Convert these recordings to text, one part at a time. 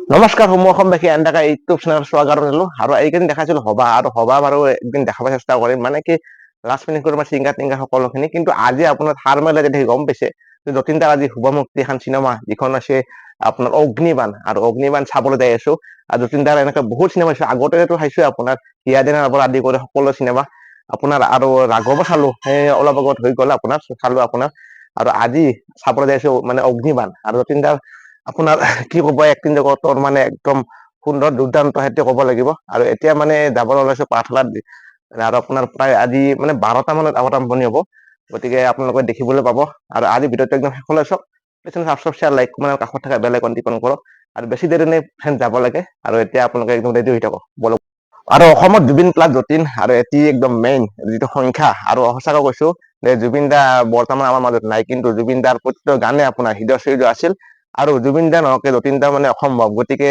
নমস্কাৰ সমূহ অসমবাসী এন ডেকা ইউটিউব চেনেল স্বাগত জনালো আৰু এইকেইদিন দেখাইছিলো সভা আৰু সভা বাৰু একদিন দেখাব চেষ্টা কৰিম মানে কি লাষ্ট মিনিট কৰি ছিংগাৰ টিংগাৰ সকলোখিনি কিন্তু আজি আপোনাৰ সাৰ মাৰিলে দেখি গম পাইছে যতীন দাৰ আজি শুভ মুক্তি এখন চিনেমা যিখন আছে আপোনাৰ অগ্নিবাণ আৰু অগ্নিবাণ চাবলৈ যাই আছো আৰু যতীন দাৰ এনেকে বহুত চিনেমা চাইছো আগতেতো চাইছো আপোনাৰ হিয়া দিনাৰ পৰা আদি কৰি সকলো চিনেমা আপোনাৰ আৰু ৰাঘৱ চালো সেই অলপ আগত হৈ গ'ল আপোনাৰ চালো আপোনাৰ আৰু আজি চাবলৈ যাইছো মানে অগ্নিবাণ আৰু যতীন দাৰ আপোনাৰ কি ক'ব এক্টিং জগতৰ মানে একদম সুন্দৰ দুৰ্দান্ত সেইটো ক'ব লাগিব আৰু এতিয়া মানে যাবলৈ ওলাইছো পাঠশালাত আৰু আপোনাৰ প্ৰায় আজি মানে 12টা মানত আগত আৰম্ভণি হ'ব গতিকে আপোনালোকে দেখিবলৈ পাব আৰু আজি ভিডিঅ'টো একদম শেষলৈ চাওক ছাবস্ক্ৰাইব লাইক মানে কাষত থকা বেল আইকন টিপন কৰক আৰু বেছি দেৰি নাই ফেন যাব লাগে আৰু এতিয়া আপোনালোকে একদম ৰেডি হৈ থাকক বলক আৰু অসমত জুবিন প্লাছ যতীন আৰু এটি একদম মেইন যিটো সংখ্যা আৰু সঁচাকৈ কৈছো যে জুবিন দা বৰ্তমান আমাৰ মাজত নাই কিন্তু জুবিন দাৰ প্ৰত্যেক গানে আপোনাৰ হৃদয় চিহ্ন আছিল আৰু জুবিন দা নহকে যতীন দা মানে অসম্ভৱ গতিকে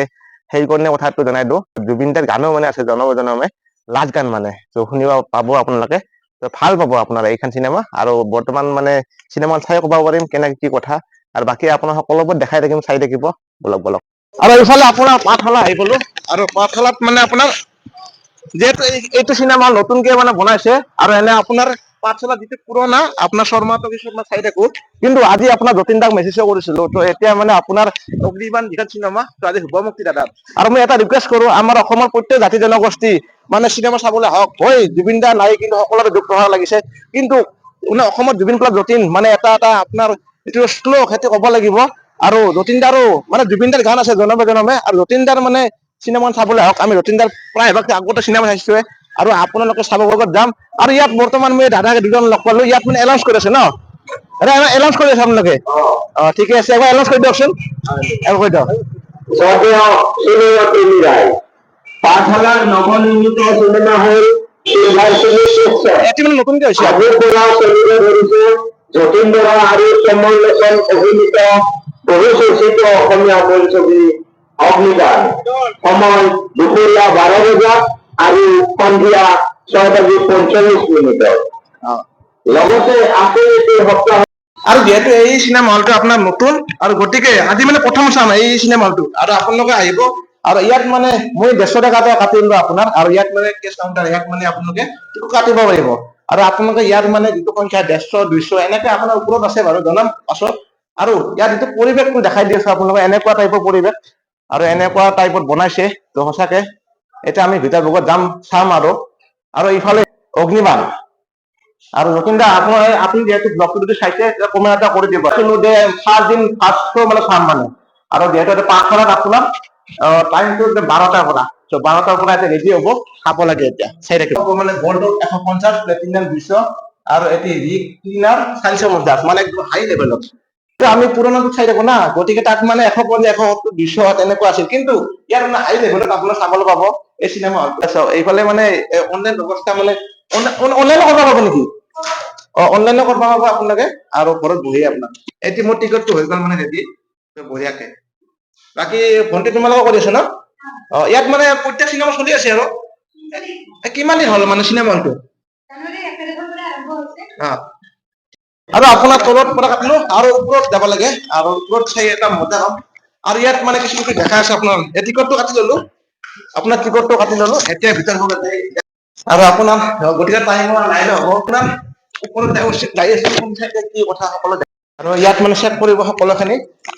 সেইকাৰণে কথাটো জনাই দিওঁ জুবিন দাৰ গানো মানে আছে জনমে লাষ্ট গান মানে শুনিব পাব আপোনালোকে ভাল পাব আপোনাৰ এইখন চিনেমা আৰু বৰ্তমান মানে চিনেমা চাই ক'ব পাৰিম কেনেকে কি কথা আৰু বাকী আপোনাৰ সকলোবোৰ দেখাই থাকিম চাই থাকিব বলক বলক আৰু এইফালে আপোনাৰ পাঠশালা আহি গলো আৰু পাঠশালাত মানে আপোনাৰ যিহেতু এইটো চিনেমা নতুনকে মানে বনাইছে আৰু এনে আপোনাৰ পাঠশালা যিটো পুৰণা আপোনাৰ শৰ্মা টকিজ চাই থাকো কিন্তু আজি আপোনাৰ যতীন দাক মেছেজো কৰিছিলো তো এতিয়া মানে আপোনাৰ অগ্নিবাণ যিখন চিনেমা তো আজি শুভ মুক্তি দাদা আৰু মই এটা ৰিকুৱেষ্ট কৰো আমাৰ অসমৰ প্ৰত্যেক জাতি জনগোষ্ঠী মানে চিনেমা চাবলৈ আহক হয় জুবিন দা নাই কিন্তু সকলোৰে দুখ প্ৰহাৰ লাগিছে কিন্তু মানে অসমত জুবিন প্লাছ যতীন মানে এটা আপোনাৰ এইটো শ্লোক সেইটো ক'ব লাগিব আৰু যতীন দাৰো মানে জুবিন দাৰ গান আছে জনমে আৰু যতীন দাৰ মানে চিনেমা চাবলৈ আহক আমি যতীন দাৰ প্ৰায়ভাগ আগতে চিনেমা চাইছোৱে আৰু আপোনালোকে চাব লগত যাম আৰু ইয়াত বৰ্তমান মই দাদাক দুজন লগ পালো ইয়াত মানে এলাউন্স কৰি আছে ন এলাউন্স কৰি আছে আপোনালোকে ঠিকে আছে এবাৰ এলাউন্স কৰি দিয়কচোন এবাৰ কৈ দিয়ক পাঠশালাৰ নবনিৰ্মিত সিনেমা হল এটি মানে নতুনকে হৈছে আগেৰ পৰা চলিব ধৰিছে যতীন বৰা আৰু কমল লোচন অভিনীত বহু চৰ্চিত অসমীয়া বোলছবি অগ্নিবাণ সময় দুপৰীয়া 12 বজাত আৰু সন্ধিয়া 6:45 লগতে আছে এই সপ্তাহ আৰু যিহেতু এই চিনেমা হলটো আপোনাৰ নতুন আৰু গতিকে আজি মানে প্ৰথম চাম এই চিনেমা হলটো আৰু আপোনালোকে আহিব আৰু ইয়াত মানে মই 150 টকাতে কাটিলো আপোনাৰ আৰু ইয়াত মানে কেছ কাউণ্টাৰ ইয়াত মানে আপোনালোকে কাটিব পাৰিব আৰু আপোনালোকে ইয়াত মানে যিটো সংখ্যা 150 200 এনেকে আপোনাৰ ওপৰত আছে বাৰু জনাম পাছত আৰু ইয়াত যিটো পৰিৱেশটো দেখাই দি আছো আপোনালোকে এনেকুৱা টাইপৰ পৰিৱেশ আৰু এনেকুৱা টাইপত বনাইছে তো সঁচাকে এতিয়া আমি ভিতৰ ভাগত যাম চাম আৰু ইফালে অগ্নিবাণ আৰু যতীন দা আপুনি যিহেতু ব্লগটো যদি চাইছে কমেণ্ট এটা কৰি দিব কিন্তু যে ফাৰ্ষ্ট দিন ফাৰ্ষ্ট মানে চাম মানে আৰু যিহেতু পাঠশালাত আপোনাৰ টাইমটো 12টাৰ পৰা 12টাৰ পৰা এতিয়া ৰেডি হ'ব চাব লাগে এতিয়া চাই থাকিব মানে গ'ল্ডত 150 প্লেটিনাম 200 আৰু এটি ৰিক ক্লিনাৰ 450 মানে একদম হাই লেভেলত আমি পুৰণাটো চাই থাকো না গতিকে তাত মানে 150 170 200 তেনেকুৱা আছিল কিন্তু ইয়াৰ মানে হাই লেভেলত আপোনাৰ চাবলৈ পাব এই চিনেমা এইফালে মানে অনলাইন ব্যৱস্থা মানে অনলাইনো কৰিব পাব নেকি অনলাইনো কৰিব পাব আপোনালোকে আৰু ঘৰত বহি আপোনাৰ এতিয়া মোৰ টিকটটো হৈ গ'ল মানে ৰেডি বঢ়িয়াকে বাকী ভণ্টি তোমালোকৰ কৰি আছে ন ইয়াত মানে প্ৰত্যেক চিনেমা চলি আছে আৰু কিমান দিন হ'ল মানে চিনেমা হলটো আৰু আপোনাৰ তলত পৰা কাটিলো আৰু ওপৰত যাব লাগে আৰু ওপৰত চাই এটা মজা হম আৰু ইয়াত মানে কিছু কিছু দেখা আছে আপোনাৰ এই টিকটটো কাটি ললো আপোনাৰ টিকটটো কাটি ললো এতিয়া ভিতৰ আৰু আপোনাৰ গতিকে টাইম নাই ন আপোনাৰ ওপৰত গাড়ী আছে কোন ঠাইতে কি কথা সকলো আৰু ইয়াত মানে চেক কৰিব সকলোখিনি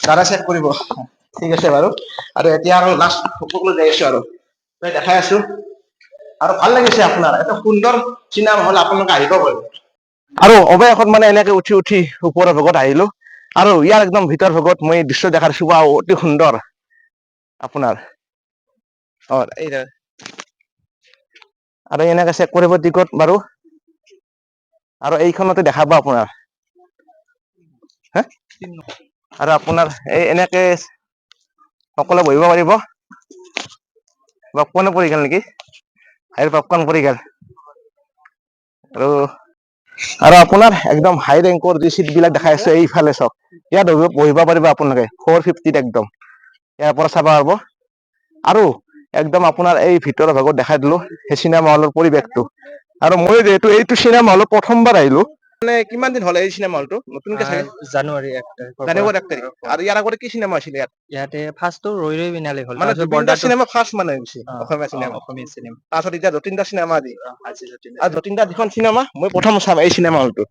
দাদা চেক কৰিব ঠিক আছে বাৰু আৰু এতিয়া আৰু লাষ্ট সকলো যাই আছো আৰু দেখাই আছো আৰু ভাল লাগিছে আপোনাৰ এটা সুন্দৰ চিনেমা হল আপোনালোকে আহিব পাৰিব আৰু অৱশেষত মানে এনেকে উঠি উঠি ওপৰৰ ভাগত আহিলো আৰু ইয়াৰ একদম ভিতৰ ভাগত মই দৃশ্য দেখাইছো অতি সুন্দৰ আপোনাৰ এই আৰু এনেকে চেক কৰিব টিকট বাৰু আৰু এইখনতে দেখাব আপোনাৰ আৰু আপোনাৰ এই এনেকে সকলোৱে বহিব পাৰিব পপকৰ্ণ পৰি গ'ল নেকি পপকৰ্ণ পৰি গ'ল আৰু আপোনাৰ একদম হাই ৰেংকৰ যি চিট বিলাক দেখাই আছে এইফালে চাওক ইয়াত বহিব পাৰিব আপোনালোকে 450 একদম ইয়াৰ পৰা চাব পাৰিব আৰু একদম আপোনাৰ এই ভিতৰৰ ভাগত দেখাই দিলো সেই চিনেমা হলৰ পৰিৱেশটো আৰু মই যিহেতু এইটো চিনেমা হলত প্ৰথমবাৰ আহিলো মানে কিমান দিন হ'ল এই চিনেমা হলটো নতুনকে চাগে জানুৱাৰী 1 তাৰিখৰ পৰা। জানুৱাৰী 1 তাৰিখ আৰু ইয়াৰ আগতে কি চিনেমা আছিলে ইয়াত ইয়াতে ফাৰ্ষ্টটো ৰৈ ৰৈ বিনালে হ'ল মানে তাৰপিছত জুবিন দাৰ বৰ্ডাৰটো চিনেমা ফাৰ্ষ্ট মানে হৈছে অসমীয়া চিনেমা অসমীয়া চিনেমা তাৰপিছত এতিয়া যতীন দাৰ চিনেমা আজি আজি যতীন আৰু যতীন দাৰ যিখন চিনেমা মই প্ৰথম চাম এই চিনেমা হলটো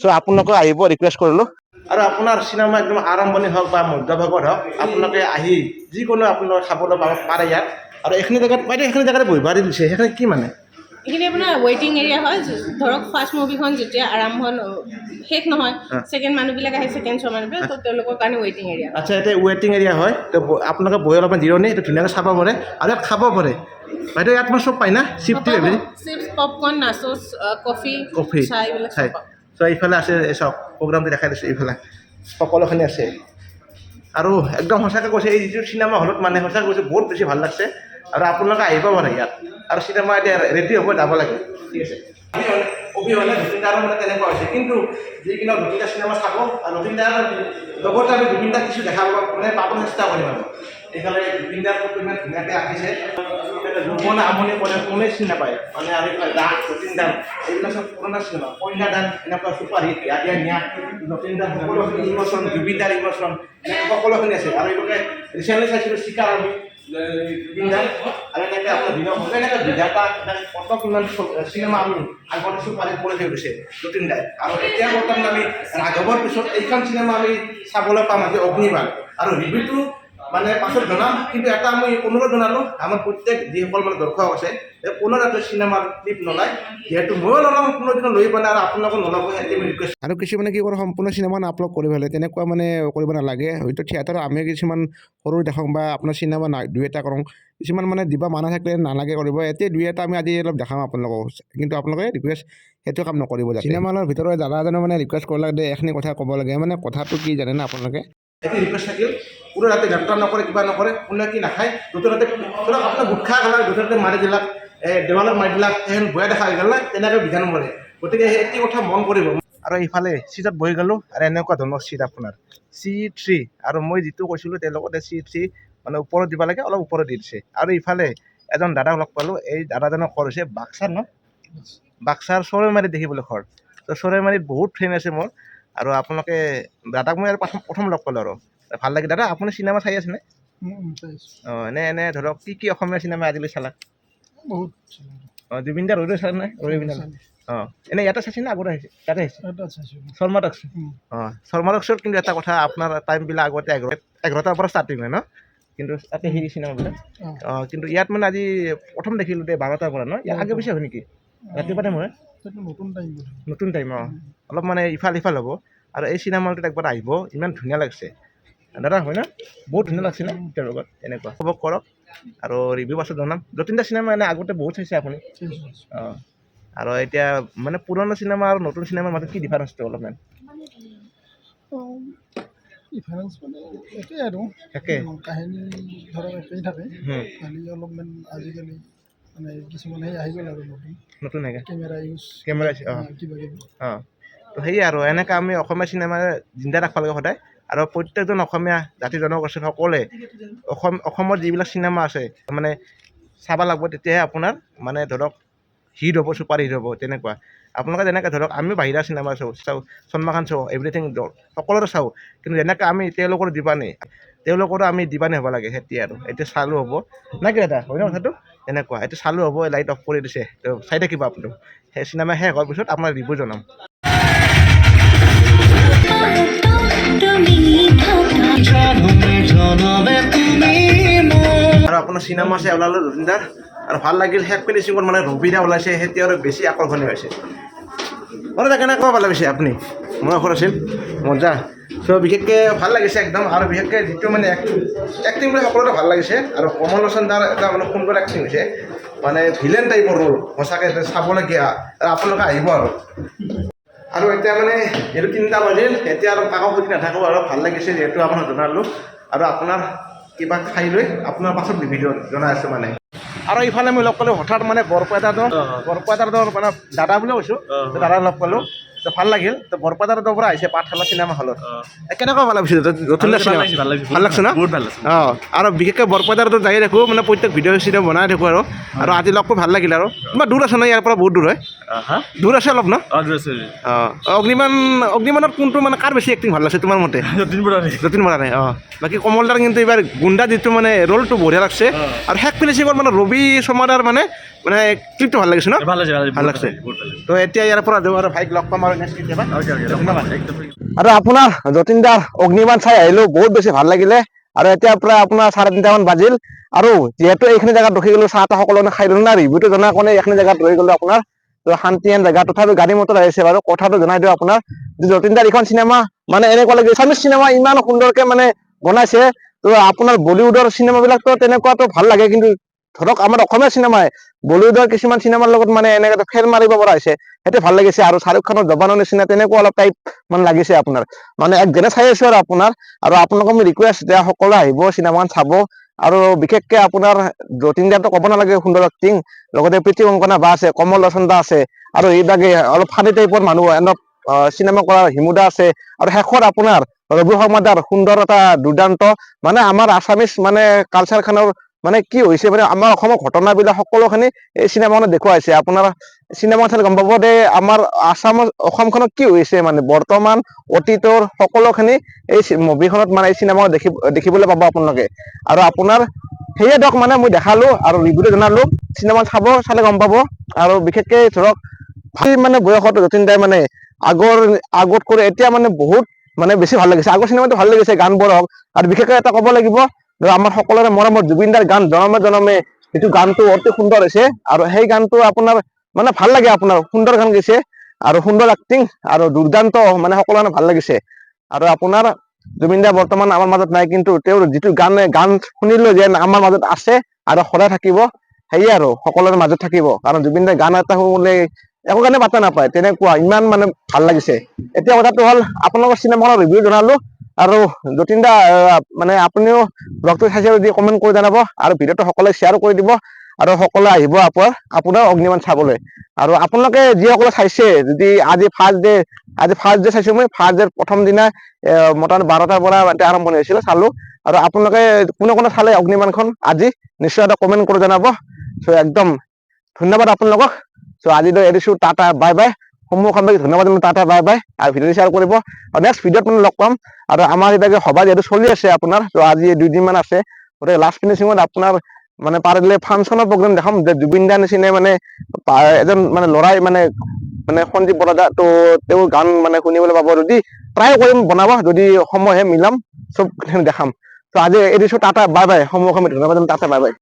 চ' আপোনালোকে আহিব ৰিকুৱেষ্ট কৰিলো আৰু আপোনাৰ চিনেমা একদম আৰম্ভণি হওক বা মধ্যভাগত হওক আপোনালোকে আহি যিকোনো আপোনালোকে খাবলৈ পাৰে ইয়াত আৰু এইখিনি জেগাত বাইদেউ এইখিনি জেগাতে বহিব দিছে সেইখিনি কি মানে এইখিনি আপোনাৰ ৱেইটিং এৰিয়া হয় ধৰক ফাৰ্ষ্ট মুভিখন যেতিয়া আৰম্ভ শেষ নহয় ছেকেণ্ড মানুহবিলাক আহে ছেকেণ্ড শ্ব' মানুহবিলাক তো তেওঁলোকৰ কাৰণে ৱেইটিং এৰিয়া আচ্ছা এতিয়া ৱেইটিং এৰিয়া হয় তো আপোনালোকে বহি অলপমান জিৰণি এইটো ধুনীয়াকৈ চাব পাৰে আৰু ইয়াত খাব পাৰে বাইদেউ ইয়াত মানে চব পায় না চিফটি এভৰি chips popcorn nachos coffee coffee চাহ এইবিলাক চাই চব পাব। চ' এইফালে আছে এই চাওক প্ৰগ্ৰামটো দেখাই দিছোঁ এইফালে সকলোখিনি আছে আৰু একদম সঁচাকৈ কৈছে এই যিটো চিনেমা হলত মানে সঁচাকৈ কৈছে বহুত বেছি ভাল লাগছে আৰু আপোনালোকে আহিব পাৰে ইয়াত আৰু চিনেমা এতিয়া ৰেডি হ'ব যাব লাগে ঠিক আছে অভিহনে জুবিনদাৰো মানে তেনেকুৱা হৈছে কিন্তু যিকিনা জুবিনদাৰ চিনেমা চাব আৰু জুবিনদাৰ লগতে আমি জুবিনদাৰ কিছু দেখাব মানে পাবলৈ চেষ্টা কৰিম আৰু এইফালে জুবিনদাৰ ফটো ইমান ধুনীয়াকৈ আঁকিছে যৌৱনে আমনি কৰে কোনে চিনি নাপায় মানে আৰু দান জুবিনদাৰ এইবিলাক চব পুৰণা চিনেমা কন্যাদান এনেকুৱা চুপাৰ হিট ইয়াত নিয়া জুবিনদাৰ সকলোখিনি ইমোশ্যন জুবিনদাৰ ইমোশ্যন এনেকৈ সকলোখিনি আছে আৰু এইভাগে ৰিচেণ্টলি চাইছিলোঁ চিকাৰ আমি জুবিনদাৰ আৰু এনেকৈ আপোনাৰ দিনক হ'লে এনেকৈ বিধাতা কত কিমান চিনেমা আমি আগতে চুপাৰ হিট কৰি থৈ গৈছে জুবিনদাই আৰু এতিয়া বৰ্তমান আমি ৰাঘৱৰ পিছত এইখন চিনেমা আমি চাবলৈ পাম আজি অগ্নিবাণ আৰু ৰিভিউটো মানে পাছত জনাম কিন্তু এটা আমি অনুৰোধ জনালোঁ আমাৰ প্ৰত্যেক যিসকল মানে দৰ্শক আছে পুনৰ এটা চিনেমাৰ ক্লিপ নলয় যিহেতু ময়ো নলওঁ কোনো দিন লৈ পেলাই আৰু আপোনালোকে নল'ব সেইটো আমি ৰিকুৱেষ্ট আৰু কিছুমানে কি কৰে সম্পূৰ্ণ চিনেমা আপলোড কৰিব হ'লে তেনেকুৱা মানে কৰিব নালাগে হয়তো থিয়েটাৰত আমি কিছুমান সৰু দেখাওঁ বা আপোনাৰ চিনেমা দুই এটা কৰোঁ কিছুমান মানে দিবা মানা থাকিলে নালাগে কৰিব এতিয়া দুই এটা আমি আজি অলপ দেখাওঁ আপোনালোকক কিন্তু আপোনালোকে ৰিকুৱেষ্ট সেইটো কাম নকৰিব চিনেমা হলৰ ভিতৰত দাদা এজনে মানে ৰিকুৱেষ্ট কৰিব লাগে এইখিনি কথা ক'ব লাগে মানে কথাটো কি জানে না আপোনালোকে এইটো ৰিকুৱেষ্ট থাকিল কোনো ৰাতি যাত্ৰা নকৰে কিবা নকৰে কোনে কি নাখায় দুটা ৰাতি ধৰক আপোনাৰ গুটখা খালা দুটা ৰাতি মাৰি দিলাক দেৱালত মাৰি দিলাক সেইখন ভয় দেখা হৈ গ'ল না তেনেকৈ বিধান মৰে গতিকে সেই এটি কথা মন কৰিব আৰু ইফালে চিটত বহি গ'লোঁ আৰু এনেকুৱা ধৰণৰ চিট আপোনাৰ C3 আৰু মই যিটো কৈছিলোঁ তেওঁলোকতে C3 মানে ওপৰত দিব লাগে অলপ ওপৰত দি দিছে আৰু ইফালে এজন দাদাক লগ পালোঁ এই দাদাজনৰ ঘৰ হৈছে বাক্সাৰ ন বাক্সাৰ চৰাইমাৰীত দেখিবলৈ ঘৰ তো চৰাইমাৰীত বহুত ফ্ৰেণ্ড আছে মোৰ আৰু আপোনালোকে দাদাক মই আৰু প্ৰথম লগ পালোঁ আৰু ভাল লাগে দাদা আপুনি চিনেমা চাই আছেনে অঁ এনে ধৰক কি অসমীয়া চিনেমা আজিলৈ চালা বহুত অঁ জুবিনদাৰ ৰৈ চালে নাই ৰৈ বিনালে অঁ এনেই ইয়াতে চাইছে নে আগতে আহিছে তাতে আহিছে শৰ্মা টক্স অঁ শৰ্মা টক্সত কিন্তু এটা কথা আপোনাৰ টাইমবিলাক আগতে 11টাৰ পৰা ষ্টাৰ্টিং হয় ন কিন্তু তাতে হেৰি চিনেমাবিলাক অঁ কিন্তু ইয়াত মানে আজি প্ৰথম দেখিলোঁ দে 12টাৰ পৰা ন ইয়াৰ আগে পিছে হয় নেকি ৰাতিপুৱা টাইম হয় নতুন টাইম অঁ অলপ মানে ইফাল সিফাল হ'ব আৰু এই চিনেমাটোত একবাৰ আহিব ইমান ধুনীয়া লাগিছে দাদা হয় না বহুত ধুনীয়া লাগছে না তেওঁৰ লগত এনেকুৱা খবৰ কৰক আৰু ৰিভিউ পাছত জনাম যতীন দা চিনেমা এনে আগতে বহুত চাইছে আপুনি অঁ আৰু এতিয়া মানে পুৰণা চিনেমা আৰু নতুন চিনেমাৰ মাজত কি ডিফাৰেঞ্চটো অলপমান ডিফাৰেঞ্চ মানে একেই আৰু একে কাহিনী ধৰক একেই থাকে খালি অলপমান আজিকালি মানে কিছুমান সেই আহি গ'ল আৰু নতুন কেমেৰা ইউজ কেমেৰা কিবা কিবি অঁ তো সেয়ে আৰু এনেকৈ আমি অসমীয়া চিনেমা জিন্দা ৰাখিব লাগে সদায় আৰু প্ৰত্যেকজন অসমীয়া জাতি জনগোষ্ঠী সকলোৱে অসমৰ যিবিলাক চিনেমা আছে মানে চাব লাগিব তেতিয়াহে আপোনাৰ মানে ধৰক হিট হ'ব ছুপাৰ হিট হ'ব তেনেকুৱা আপোনালোকে যেনেকৈ ধৰক আমি বাহিৰা চিনেমা চাওঁ চলমা খান চাওঁ এভৰিথিং সকলোৰে চাওঁ কিন্তু যেনেকৈ আমি তেওঁলোকৰ দিবানে তেওঁলোকৰো আমি দিবানে হ'ব লাগে সেতি আৰু এতিয়া চালু হ'ব না কি দাদা হয় ন কথাটো এনেকুৱা এতিয়া চালু হ'ব লাইট অফ কৰি দিছে তো চাই থাকিব আপুনি সেই চিনেমা শেষ হোৱাৰ পিছত আপোনাৰ ৰিভিউ জনাম আৰু আপোনাৰ চিনেমা চাই ওলালোঁ জুবিনদাৰ আৰু ভাল লাগিল শেষ ফিনিচিঙত মানে ৰবিদা ওলাইছে সেইটো আৰু বেছি আকৰ্ষণীয় হৈছে মানে কেনেকৈ ভাল লাগিছে আপুনি মই ঘৰ আছিল মজা চ' বিশেষকৈ ভাল লাগিছে একদম আৰু বিশেষকৈ যিটো মানে এক্টিং বুলি সকলোতে ভাল লাগিছে আৰু কমল লোচন দাৰ এটা মানে সুন্দৰ এক্টিং হৈছে মানে ভিলেন টাইপৰ ৰ'ল সঁচাকৈ চাবলগীয়া আৰু আপোনালোকে আহিব আৰু এতিয়া মানে এইটো 3টা বাজিল এতিয়া আৰু কাকো সুধি নাথাকোঁ আৰু ভাল লাগিছে যিহেতু আপোনাক জনালোঁ আৰু আপোনাৰ কিবা খাই লৈ আপোনাৰ পাছত ভিডিঅ' জনাই আছোঁ মানে আৰু ইফালে মই লগ পালোঁ হঠাৎ মানে বৰপেটাৰ মানে দাদা বুলি কৈছোঁ দাদা লগ পালোঁ তো ভাল লাগিল তো বৰপেটাৰ পৰা আহিছে পাঠশালা চিনেমা হলত কেনেকুৱা ভাল লাগিছে যতীন্দাৰ চিনেমা ভাল লাগছে ন বহুত ভাল লাগিছে অঁ আৰু বিশেষকৈ বৰপেটাতো যাই থাকোঁ মানে প্ৰত্যেক ভিডিঅ' চিডিঅ' বনাই থাকোঁ আৰু আজি লগ পাই ভাল লাগিল আৰু তোমাৰ দূৰ আছে ন ইয়াৰ পৰা বহুত দূৰ হয় হা দূৰ আছে অলপ ন অঁ দূৰ আছে অঁ অগ্নিমানত কোনটো মানে কাৰ বেছি এক্টিং ভাল লাগছে তোমাৰ মতে যতীন বৰাৰে যতীন বৰাৰে অঁ বাকী কমল দাৰ কিন্তু এইবাৰ গুণ্ডা যিটো মানে ৰ'লটো বঢ়িয়া লাগছে আৰু শেষ ফিনিচিঙৰ মানে ৰবি শৰ্মাৰ মানে ক্লিপটো ভাল লাগিছে ন ভাল লাগিছে ভাল লাগছে বহুত ভাল লাগিছে তো এতিয়া ইয়াৰ পৰা যাওঁ আৰু ভাইক লগ পাম আৰু নেক্সট কেতিয়াবা ধন্যবাদ একদম আৰু আপোনাৰ যতীন দাৰ অগ্নিবাণ চাই আহিলোঁ বহুত বেছি ভাল লাগিলে আৰু এতিয়া প্ৰায় আপোনাৰ 3:30মান বাজিল আৰু যিহেতু এইখিনি জেগাত ৰখি গ'লো চাহ তাহ সকলোৱে খাই দিলোঁ না ৰিভিউটো জনাৰ কাৰণে এইখিনি জেগাত ৰৈ গ'লো আপোনাৰ তো শান্তিহেন জেগা তথাপিও গাড়ী মটৰ আহিছে বাৰু কথাটো জনাই দিওঁ আপোনাৰ যে যতীন দাৰ এইখন চিনেমা মানে এনেকুৱা লাগে এছামিছ চিনেমা ইমান সুন্দৰকে মানে বনাইছে তো আপোনাৰ বলিউডৰ চিনেমাবিলাকতো তেনেকুৱাতো ভাল লাগে কিন্তু ধৰক আমাৰ অসমীয়া চিনেমাই বলিউডৰ কিছুমান চিনেমাৰ লগত মানে এনেকৈ ফেৰ মাৰিব পৰা হৈছে সেইটো ভাল লাগিছে আৰু শ্বাহৰুখ খানৰ জৱানৰ নিচিনা তেনেকুৱা অলপ টাইপ মানে লাগিছে আপোনাৰ মানে একজনে চাই আছো আৰু আপোনালোকক মই ৰিকুৱেষ্ট যে সকলো আহিব চিনেমাখন চাব আৰু বিশেষকে আপোনাৰ যতীন দাটো ক'ব নালাগে সুন্দৰ এক্টিং লগতে প্ৰীতি কংকনা বা আছে কমল লোচন দা আছে আৰু এইভাগে অলপ ফানি টাইপৰ মানুহ অলপ চিনেমা কৰা হিমুদা আছে আৰু শেষত আপোনাৰ ৰবি শৰ্মা দাৰ সুন্দৰ এটা দুৰ্দান্ত মানে আমাৰ আছামিজ মানে কালচাৰখনৰ মানে কি হৈছে মানে আমাৰ অসমৰ ঘটনাবিলাক সকলোখিনি এই চিনেমাখনত দেখুৱাইছে আপোনাৰ চিনেমা চালে গম পাব যে আমাৰ অসমখনত কি হৈছে মানে বৰ্তমান অতীতৰ সকলোখিনি এই মুভিখনত মানে এই চিনেমা দেখিবলৈ পাব আপোনালোকে আৰু আপোনাৰ সেয়ে ধৰক মানে মই দেখালো আৰু ৰিভিউটো জনালো চিনেমা চালে গম পাব আৰু বিশেষকে ধৰক মানে বয়সত যতীন দাই মানে আগত কৰি এতিয়া মানে বহুত মানে বেছি ভাল লাগিছে আগৰ চিনেমাটো ভাল লাগিছে গানবোৰ হওক আৰু বিশেষকৈ এটা ক'ব লাগিব আমাৰ সকলোৰে মৰমৰ জুবিন দাৰ গান জনমে জনমে যিটো গানটো অতি সুন্দৰ হৈছে আৰু সেই গানটো আপোনাৰ মানে ভাল লাগে আপোনাৰ সুন্দৰ গান গাইছে আৰু সুন্দৰ এক্টিং আৰু দুৰ্দান্ত মানে সকলোৰে ভাল লাগিছে আৰু আপোনাৰ জুবিন দা বৰ্তমান আমাৰ মাজত নাই কিন্তু তেওঁৰ যিটো গান শুনিলো যে আমাৰ মাজত আছে আৰু সদায় থাকিব সেয়ে আৰু সকলোৰে মাজত থাকিব কাৰণ জুবিন দাৰ গান এটা শুনিলে একো কাৰণে পাত্তা নাপায় তেনেকুৱা ইমান মানে ভাল লাগিছে এতিয়া কথাটো হ'ল আপোনালোকৰ চিনেমাখনৰ ৰিভিউ জনালো আৰু যতীন দা মানে আপুনিও ব্লগটো চাইছে যদি কমেণ্ট কৰি জনাব আৰু ভিডিঅ'টো সকলোৱে শ্বেয়াৰ কৰি দিব আৰু সকলোৱে আহিব আপোনাৰ অগ্নিবাণ চাবলৈ আৰু আপোনালোকে যিসকলে চাইছে যদি আজি ফাৰ্ষ্ট ডে চাইছো মই ফাৰ্ষ্ট ডে প্ৰথম দিনা মোটামুটি 12টাৰ পৰা আৰম্ভণি হৈছিল চালো আৰু আপোনালোকে কোনে চালে অগ্নিবাণখন আজি নিশ্চয় এটা কমেণ্ট কৰি জনাব চ' একদম ধন্যবাদ আপোনালোকক চ' আজিলৈ এৰিছো টাটা বাই বাই সন্মুখত ধন্যবাদ টাটা বাই বাই আৰু ভিডিঅ' শ্বেয়াৰ কৰিব আৰু নেক্সট ভিডিঅ'ত মানে লগ পাম আৰু আমাৰ এতিয়া সভা যিহেতু চলি আছে আপোনাৰ ত' আজি 2 দিনমান আছে গতিকে লাষ্ট ফিনিচিঙত আপোনাৰ মানে পাৰিলে ফাংচনৰ প্ৰগ্ৰেম দেখাম যে জুবিন দাৰ নিচিনা মানে এজন মানে ল'ৰাই মানে সঞ্জীৱ বৰদা ত' তেওঁৰ গান মানে শুনিবলৈ পাব যদি ট্ৰাই কৰিম বনাব যদি সময়হে মিলাম চব দেখাম ত' আজি এৰিছো টাটা বাই বাই সন্মুখত ধন্যবাদ টাটা বাই বাই